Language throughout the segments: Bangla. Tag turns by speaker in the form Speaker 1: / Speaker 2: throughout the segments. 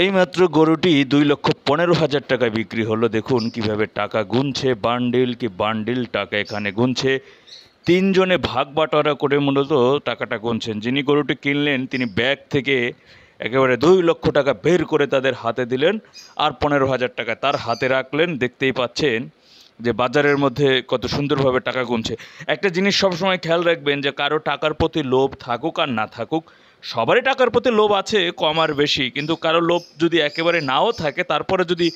Speaker 1: এইমাত্র গরুটি 2,15,000 টাকায় বিক্রি হলো। দেখুন কিভাবে টাকা গুনছে, বান্ডিল কি বান্ডিল টাকা এখানে গুনছে। তিনজনে ভাগ বাটোয়ারা করে মূলত টাকাটা গুনছেন। যিনি গরুটি কিনলেন তিনি ব্যাগ থেকে একেবারে 2 লক্ষ টাকা বের করে তাদের হাতে দিলেন, আর 15,000 টাকা তার হাতে রাখলেন। দেখতেই পাচ্ছেন যে বাজারের মধ্যে কত সুন্দরভাবে টাকা গুনছে। একটা জিনিস সবসময় খেয়াল রাখবেন যে কারো টাকার প্রতি লোভ থাকুক আর না থাকুক, সবারই টাকার প্রতি লোভ আছে কম আর বেশি, কিন্তু কারো লোভ যদি একেবারে নাও থাকে, তারপরে যদি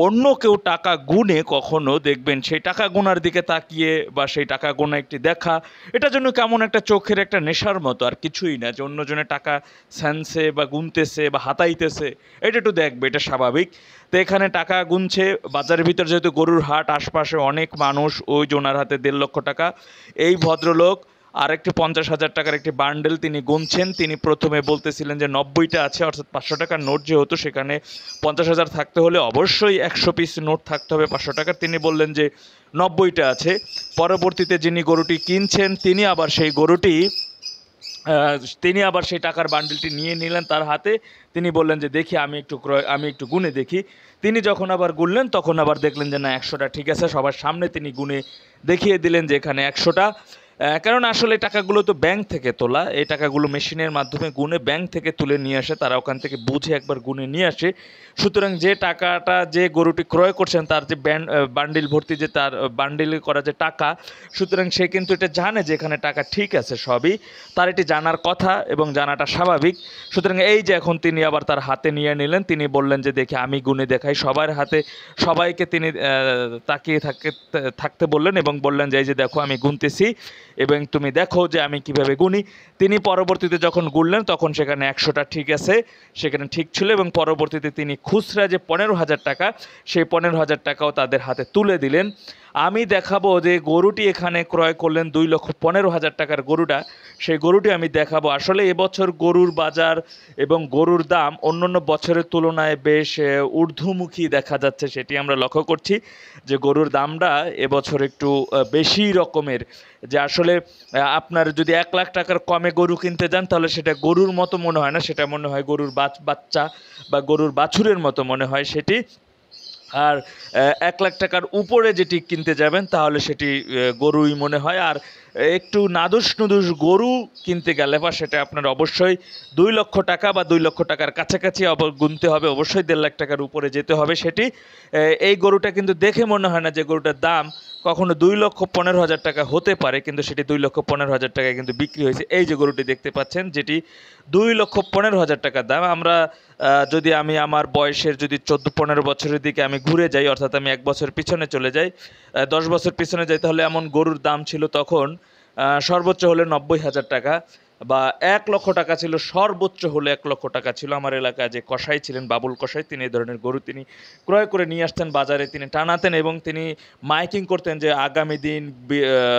Speaker 1: অন্য কেউ টাকা গুনে কখনো দেখবেন সেই টাকা গোনার দিকে তাকিয়ে বা সেই টাকা গোনা একটি দেখা, এটা জন্য কেমন একটা চোখের একটা নেশার মতো, আর কিছুই না। যে অন্যজনের টাকা স্যানসে বা গুনতেছে বা হাতাইতেছে, এটা একটু দেখবে, এটা স্বাভাবিক। তো এখানে টাকা গুনছে বাজারের ভিতর, যেহেতু গরুর হাট, আশপাশে অনেক মানুষ, ওই জোনার হাতে 1.5 লক্ষ টাকা। এই ভদ্রলোক আরেকটি 50,000 টাকার একটি বান্ডেল তিনি গুনছেন। তিনি প্রথমে বলতেছিলেন যে 90টা আছে, অর্থাৎ 500 টাকার নোট যেহেতু, সেখানে 50,000 থাকতে হলে অবশ্যই 100 পিস নোট থাকতে হবে 500 টাকার। তিনি বললেন যে 90টা আছে। পরবর্তীতে যিনি গরুটি কিনছেন তিনি আবার সেই টাকার বান্ডিলটি নিয়ে নিলেন তার হাতে। তিনি বললেন যে দেখি আমি একটু গুনে দেখি। তিনি যখন আবার গুনলেন তখন আবার দেখলেন যে না, 100টা ঠিক আছে। সবার সামনে তিনি গুনে দেখিয়ে দিলেন যে এখানে 100টা। কারণ আসলে টাকাগুলো তো ব্যাংক থেকে তোলা, এই টাকাগুলো মেশিনের মাধ্যমে গুনে ব্যাংক থেকে তুলে নিয়ে আসে, তারা ওখান থেকে বুঝে একবার গুনে নিয়ে আসে। সুতরাং যে টাকাটা যে গরুটি ক্রয় করছেন তার যে বান্ডিল ভর্তি, যে তার বান্ডিল করা যে টাকা, সুতরাং সে কিন্তু এটা জানে যে এখানে টাকা ঠিক আছে সবই। তার এটি জানার কথা এবং জানাটা স্বাভাবিক। সুতরাং এই যে এখন তিনি আবার তার হাতে নিয়ে নিলেন, তিনি বললেন যে দেখি আমি গুনে দেখাই। সবার হাতে সবাইকে তিনি তাকিয়ে থাকতে বললেন এবং বললেন যে এই যে দেখো আমি গুনতেছি এবং তুমি দেখো যে আমি কিভাবে গুনি। তিনি পরবর্তীতে যখন গুনলেন তখন সেখানে 100টা ঠিক আছে, সেখানে ঠিক ছিল। এবং পরবর্তীতে তিনি খুচরা যে 15,000 টাকা, সেই 15,000 টাকাও তাদের হাতে তুলে দিলেন। আমি দেখাবো যে গরুটি এখানে ক্রয় করলেন 2,15,000 টাকার গরুটা, সেই গরুটি আমি দেখাবো। আসলে এবছর গরুর বাজার এবং গরুর দাম অন্যান্য বছরের তুলনায় বেশ ঊর্ধ্বমুখী দেখা যাচ্ছে। সেটি আমরা লক্ষ্য করছি যে গরুর দামটা এবছর একটু বেশি রকমের। যে আসলে আপনার যদি 1 লাখ টাকার কমে গরু কিনতে যান তাহলে সেটা গরুর মতো মনে হয় না, সেটা মনে হয় গরুর বাচ্চা বা গরুর বাছুরের মতো মনে হয় সেটি। আর 1 লাখ টাকার উপরে যেটি কিনতে যাবেন তাহলে সেটি গরুই মনে হয়। আর একটু নাদুস নুদুস গরু কিনতে গেলে বা সেটা আপনার অবশ্যই 2 লক্ষ টাকা বা 2 লক্ষ টাকার কাছাকাছি গুনতে হবে, অবশ্যই 1.5 লাখ টাকার উপরে যেতে হবে সেটি। এই গরুটা কিন্তু দেখে মনে হয় না যে গরুটার দাম কখনো 2,15,000 টাকা হতে পারে, কিন্তু সেটি 2,15,000 টাকায় কিন্তু বিক্রি হয়েছে। এই যে গরুটি দেখতে পাচ্ছেন যেটি 2,15,000 টাকার দাম। আমরা যদি আমি আমার বয়সের যদি 14-15 বছরের দিকে আমি ঘুরে যাই, অর্থাৎ আমি 1 বছর পিছনে চলে যাই, 10 বছর পিছনে যাই, তাহলে এমন গরুর দাম ছিল তখন সর্বোচ্চ হলে 90,000 টাকা বা 1 লক্ষ টাকা ছিল, সর্বোচ্চ হলে 1 লক্ষ টাকা ছিল। আমার এলাকায় যে কসাই ছিলেন, বাবুল কসাই, তিনি এই ধরনের গরু তিনি ক্রয় করে নিয়ে আসতেন বাজারে, তিনি টানাতেন এবং তিনি মাইকিং করতেন যে আগামী দিন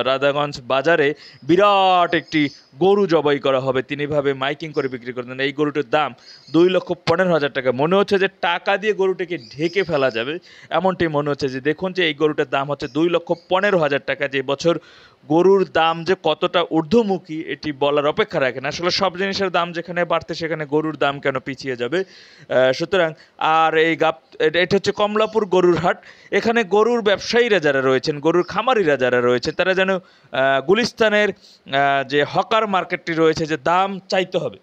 Speaker 1: রাধাগঞ্জ বাজারে বিরাট একটি গরু জবাই করা হবে। তিনি ভাবে মাইকিং করে বিক্রি করতেন। এই গরুটির দাম 2,15,000 টাকা। মনে হচ্ছে যে টাকা দিয়ে গরুটিকে ঢেকে ফেলা যাবে, এমনটি মনে হচ্ছে। যে দেখুন যে এই গরুটার দাম হচ্ছে 2,15,000 টাকা। যে বছর গরুর দাম যে কতটা ঊর্ধ্বমুখী এটি বলার অপেক্ষা রাখে না। আসলে সব জিনিসের দাম যেখানে বাড়তে সেখানে গরুর দাম কেন পিছিয়ে যাবে? সুতরাং আর এটা হচ্ছে কমলাপুর গরুর হাট। এখানে গরুর ব্যবসায়ীরা যারা রয়েছেন, গরুর খামারিরা যারা রয়েছে, তারা যেন গুলিস্তানের যে হকার মার্কেটটি রয়েছে, যে দাম চাইতে হবে,